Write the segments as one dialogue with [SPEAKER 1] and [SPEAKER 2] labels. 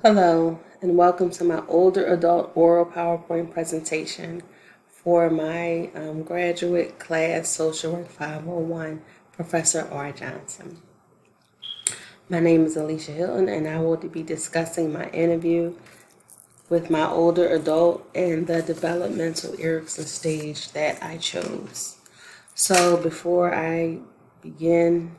[SPEAKER 1] Hello, and welcome to my older adult oral PowerPoint presentation for my graduate class Social Work 501, Professor R. Johnson. My name is Alicia Hilton, and I will be discussing my interview with my older adult and the developmental Erickson stage that I chose. So before I begin,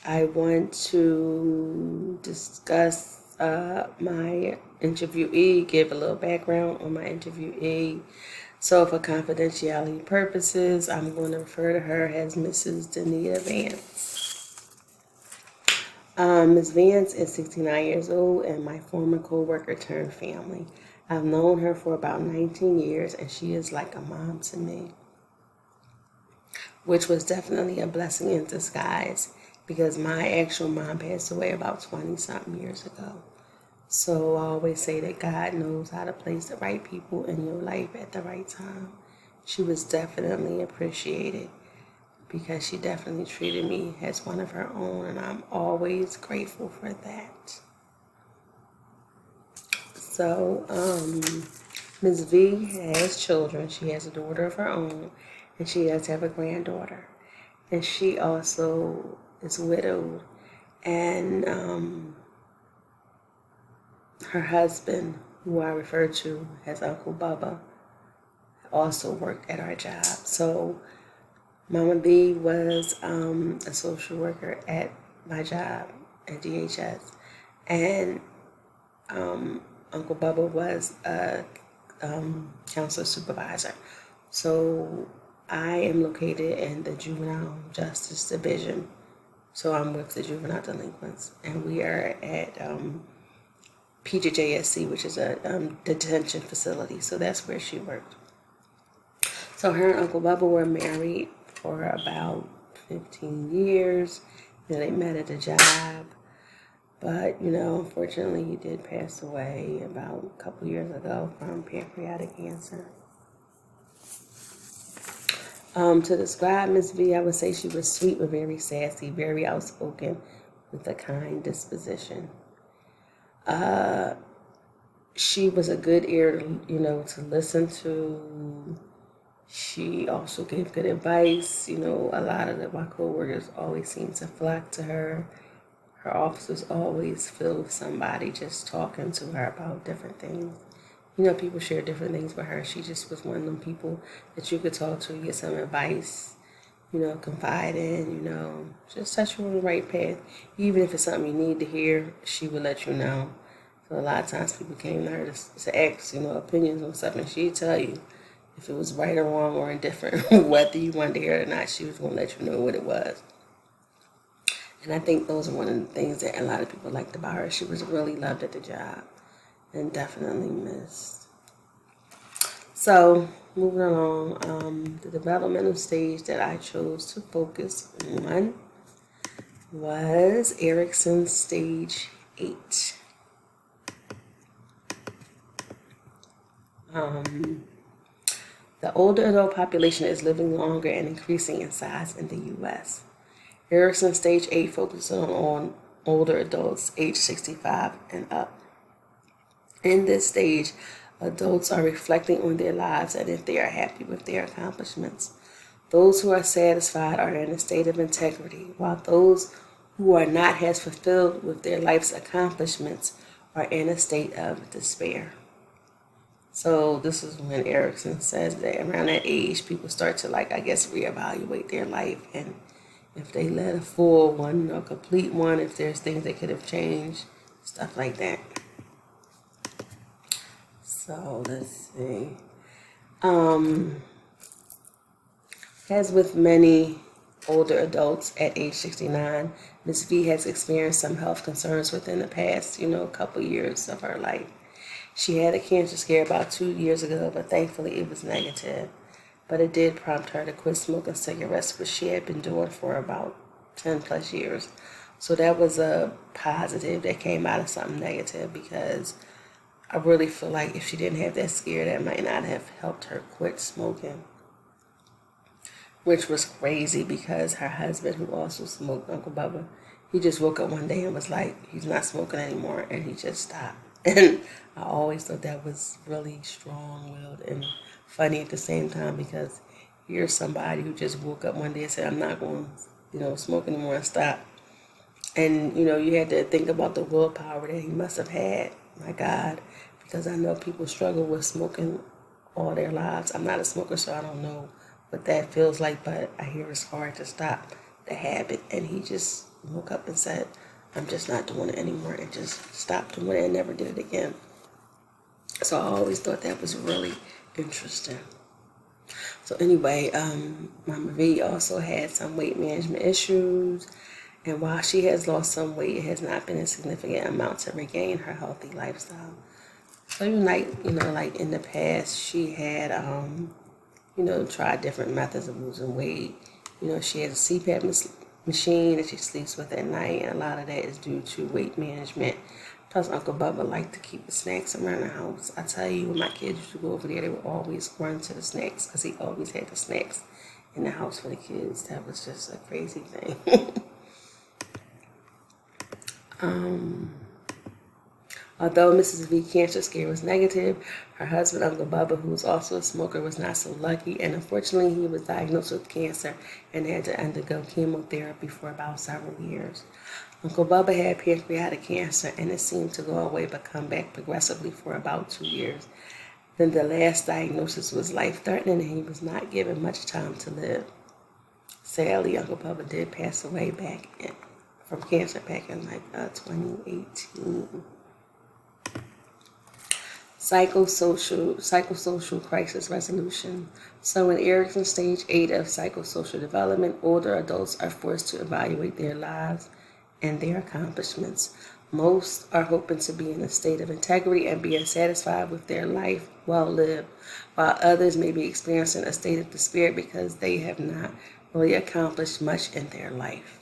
[SPEAKER 1] I want to discuss my interviewee, give a little background on my interviewee. So for confidentiality purposes, I'm going to refer to her as Mrs. Danita Vance. Ms. Vance is 69 years old and my former co-worker turned family. I've known her for about 19 years and she is like a mom to me, which was definitely a blessing in disguise because my actual mom passed away about 20-something years ago. So I always say that God knows how to place the right people in your life at the right time. She was definitely appreciated because she definitely treated me as one of her own, and I'm always grateful for that. So Ms. V has children. She has a daughter of her own, and she does have a granddaughter. And she also is widowed, and her husband, who I refer to as Uncle Bubba, also worked at our job. So Mama B was a social worker at my job at DHS, and Uncle Bubba was a counselor supervisor. So I am located in the Juvenile Justice Division. So I'm with the juvenile delinquents, and we are at PJJSC, which is a detention facility. So that's where she worked. So her and Uncle Bubba were married for about 15 years. They met at the job. But, unfortunately, he did pass away about a couple years ago from pancreatic cancer. To describe Miss V, I would say she was sweet but very sassy, very outspoken, with a kind disposition. She was a good ear, to listen to. She also gave good advice. A lot of my coworkers always seemed to flock to her. Her office was always filled with somebody just talking to her about different things. People share different things with her. She just was one of them people that you could talk to, get some advice, confide in, just set you on the right path. Even if it's something you need to hear, she would let you know. So a lot of times people came to her to ask, opinions on something. She'd tell you if it was right or wrong or indifferent, whether you wanted to hear it or not, she was going to let you know what it was. And I think those are one of the things that a lot of people liked about her. She was really loved at the job and definitely missed. So moving along, the developmental stage that I chose to focus on was Erickson stage 8. The older adult population is living longer and increasing in size in the U.S. Erickson stage 8 focuses on older adults age 65 and up. In this stage, adults are reflecting on their lives and if they are happy with their accomplishments. Those who are satisfied are in a state of integrity, while those who are not as fulfilled with their life's accomplishments are in a state of despair. So this is when Erickson says that around that age, people start to reevaluate their life, and if they led a full one or complete one, if there's things they could have changed, stuff like that. So let's see. As with many older adults at age 69, Ms. V has experienced some health concerns within the past, couple years of her life. She had a cancer scare about 2 years ago, but thankfully it was negative. But it did prompt her to quit smoking cigarettes, which she had been doing for about 10 plus years. So that was a positive that came out of something negative, because I really feel like if she didn't have that scare, that might not have helped her quit smoking. Which was crazy because her husband, who also smoked, Uncle Bubba, he just woke up one day and was like, he's not smoking anymore, and he just stopped. And I always thought that was really strong-willed and funny at the same time, because here's somebody who just woke up one day and said, I'm not going to, smoke anymore, and stop. And, you had to think about the willpower that he must have had. My God, because I know people struggle with smoking all their lives. I'm not a smoker, so I don't know what that feels like, but I hear it's hard to stop the habit. And he just woke up and said, I'm just not doing it anymore, and just stopped doing it and never did it again. So I always thought that was really interesting. So anyway, Mama V also had some weight management issues. And while she has lost some weight, it has not been a significant amount to regain her healthy lifestyle. So like in the past, she had, tried different methods of losing weight. She has a CPAP machine that she sleeps with at night, and a lot of that is due to weight management. Plus, Uncle Bubba liked to keep the snacks around the house. I tell you, when my kids used to go over there, they would always run to the snacks, because he always had the snacks in the house for the kids. That was just a crazy thing. Although Mrs. V cancer scare was negative, her husband, Uncle Bubba, who was also a smoker, was not so lucky, and unfortunately he was diagnosed with cancer and had to undergo chemotherapy for about several years. Uncle Bubba had pancreatic cancer, and it seemed to go away but come back progressively for about 2 years. Then the last diagnosis was life-threatening, and he was not given much time to live. Sadly, Uncle Bubba did pass away from cancer back in 2018. Psychosocial crisis resolution. So in Erickson stage 8 of psychosocial development, older adults are forced to evaluate their lives and their accomplishments. Most are hoping to be in a state of integrity and being satisfied with their life well lived, while others may be experiencing a state of despair because they have not really accomplished much in their life.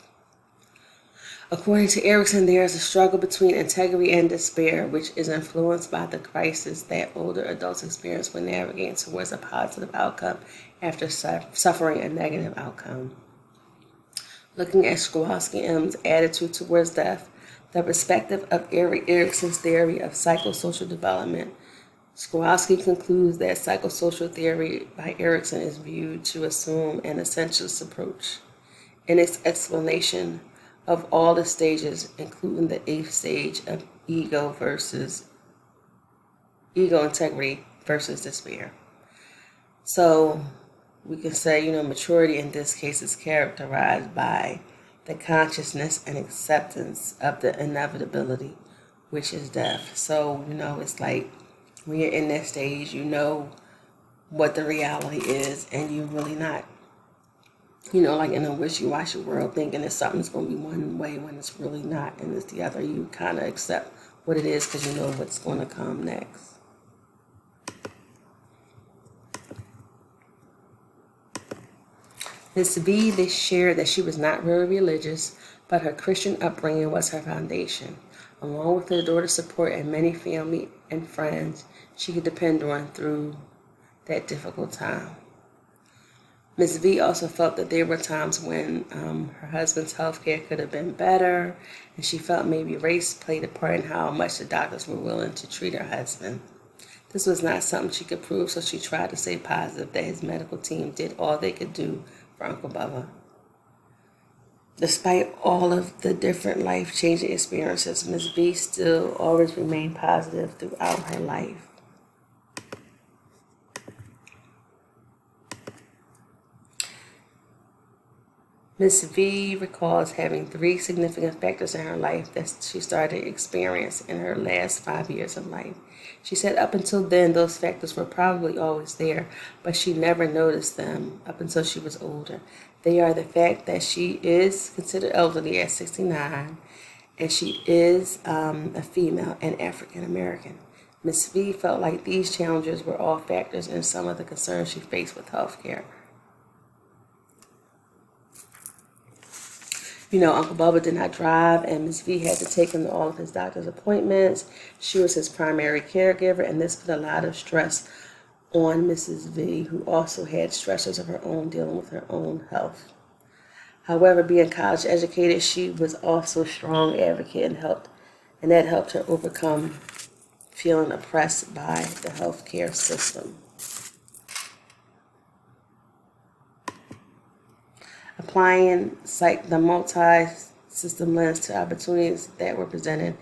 [SPEAKER 1] According to Erickson, there is a struggle between integrity and despair, which is influenced by the crisis that older adults experience when navigating towards a positive outcome after suffering a negative outcome. Looking at Kowalski M's attitude towards death, the perspective of Erickson's theory of psychosocial development, Kowalski concludes that psychosocial theory by Erickson is viewed to assume an essentialist approach in its explanation of all the stages, including the 8th stage of ego integrity versus despair. So we can say, maturity in this case is characterized by the consciousness and acceptance of the inevitability, which is death. So, it's like when you're in that stage, you know what the reality is, and you're really not like in a wishy-washy world, thinking that something's going to be one way when it's really not, and it's the other. You kind of accept what it is because you know what's going to come next. Ms. V shared that she was not very religious, but her Christian upbringing was her foundation. Along with her daughter's support and many family and friends she could depend on through that difficult time. Ms. V also felt that there were times when her husband's health care could have been better, and she felt maybe race played a part in how much the doctors were willing to treat her husband. This was not something she could prove, so she tried to stay positive that his medical team did all they could do for Uncle Bubba. Despite all of the different life-changing experiences, Ms. V still always remained positive throughout her life. Ms. V recalls having 3 significant factors in her life that she started to experience in her last 5 years of life. She said up until then, those factors were probably always there, but she never noticed them up until she was older. They are the fact that she is considered elderly at 69, and she is a female and African American. Ms. V felt like these challenges were all factors in some of the concerns she faced with health care. Uncle Bubba did not drive, and Ms. V had to take him to all of his doctor's appointments. She was his primary caregiver, and this put a lot of stress on Mrs. V, who also had stressors of her own dealing with her own health. However, being college educated, she was also a strong advocate and that helped her overcome feeling oppressed by the healthcare system. Applying the multi-system lens to opportunities that were presented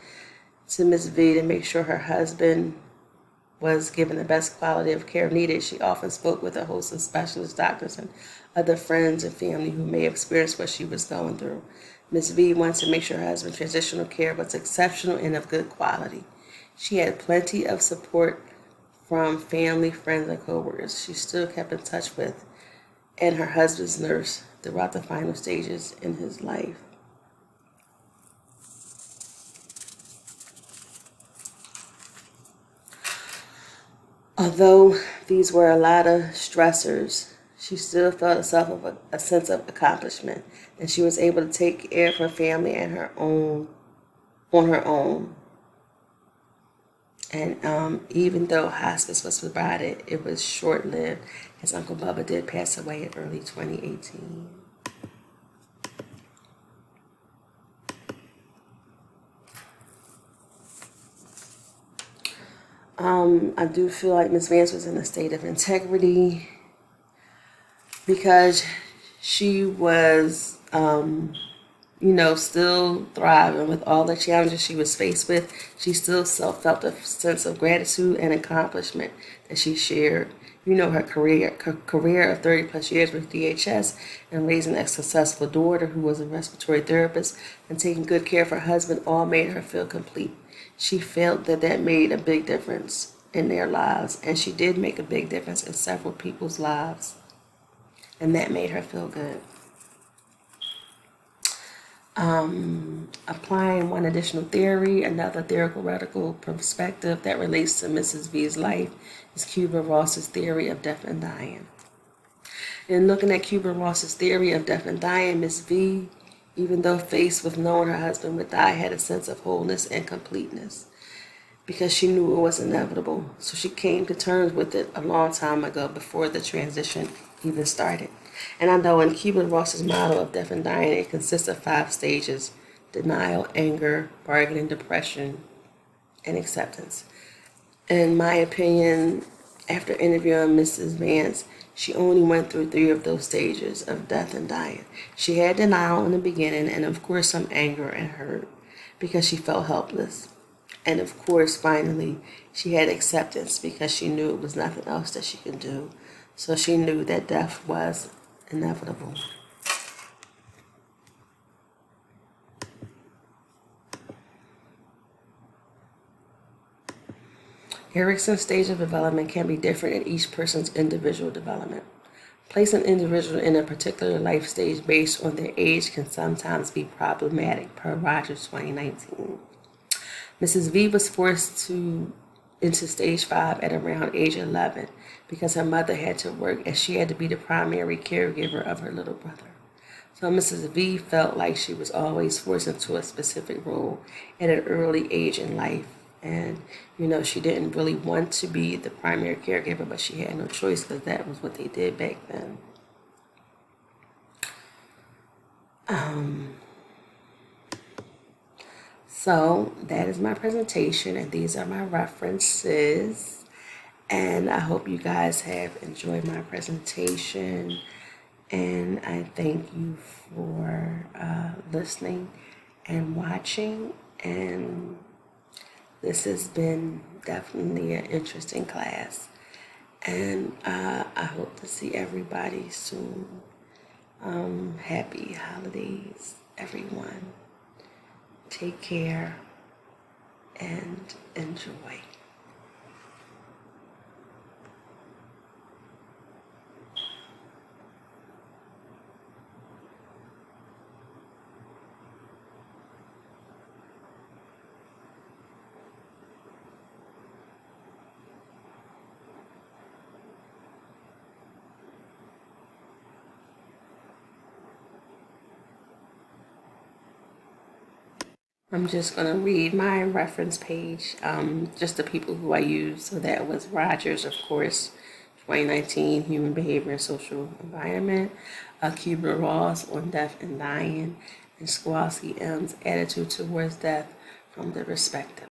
[SPEAKER 1] to Ms. V to make sure her husband was given the best quality of care needed, she often spoke with a host of specialist doctors and other friends and family who may have experienced what she was going through. Ms. V wanted to make sure her husband's transitional care was exceptional and of good quality. She had plenty of support from family, friends, and coworkers. She still kept in touch with and her husband's nurse throughout the final stages in his life. Although these were a lot of stressors, she still felt herself of a sense of accomplishment, and she was able to take care of her family and on her own. And even though hospice was provided, it was short-lived, as Uncle Bubba did pass away in early 2018. I do feel like Ms. Vance was in a state of integrity because she was, still thriving with all the challenges she was faced with. She still felt a sense of gratitude and accomplishment that she shared. Her career of 30 plus years with DHS and raising a successful daughter who was a respiratory therapist and taking good care of her husband all made her feel complete. She felt that made a big difference in their lives, and she did make a big difference in several people's lives, and that made her feel good. Applying one additional theory, another theoretical perspective that relates to Mrs. V's life is Kübler-Ross's theory of death and dying. In looking at Kübler-Ross's theory of death and dying, Ms. V, even though faced with knowing her husband would die, had a sense of wholeness and completeness because she knew it was inevitable. So she came to terms with it a long time ago before the transition even started. And I know in Kübler-Ross's model of death and dying, it consists of 5 stages: denial, anger, bargaining, depression, and acceptance. In my opinion, after interviewing Mrs. Vance, she only went through 3 of those stages of death and dying. She had denial in the beginning, and of course some anger and hurt because she felt helpless. And of course, finally, she had acceptance because she knew it was nothing else that she could do. So she knew that death was inevitable. Erickson's stage of development can be different in each person's individual development. Placing an individual in a particular life stage based on their age can sometimes be problematic, per Rogers 2019. Mrs. V was forced into stage 5 at around age 11 because her mother had to work and she had to be the primary caregiver of her little brother. So Mrs. V felt like she was always forced into a specific role at an early age in life. And, she didn't really want to be the primary caregiver, but she had no choice because that was what they did back then. So that is my presentation, and these are my references. And I hope you guys have enjoyed my presentation. And I thank you for listening and watching. And this has been definitely an interesting class. And I hope to see everybody soon. Happy holidays, everyone. Take care and enjoy. I'm just going to read my reference page, just the people who I use. So that was Rogers, of course, 2019, Human Behavior and Social Environment. Cuba Ross on death and dying, and Kowalski M's attitude towards death from the perspective